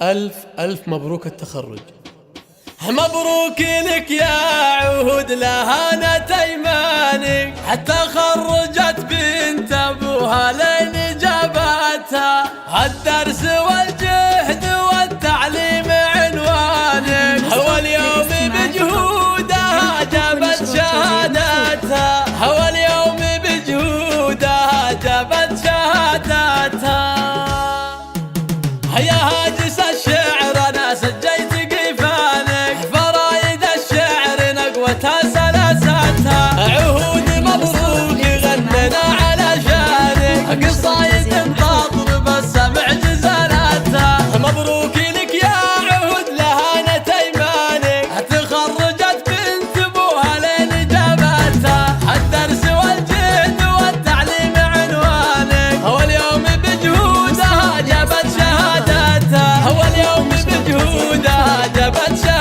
ألف ألف مبروك التخرج. مبروك لك يا عهود لهانت أيمانك، حتى خرجت بنت أبوها لين جابتها، الدرس والجهد والتعليم عنوانك، هو اليوم بجهودها جابت شهادتها، هو اليوم بجهودها جابت شهادتها. يا هاجس الشعر أنا سجيت قفانك، فرايد الشعر نقوتها سلاستها، عهود مبروك غننا على شانك، قصايد تضرب السمع جزالاتها. مبروك لك يا عهود لهانت أيمانك، تخرجت بنت أبوها لين جابتها، الدرس والجهد والتعليم عنوانك، هو اليوم بجهودها جابت شهادتها، هو اليوم بجهودها جابت شهادتها.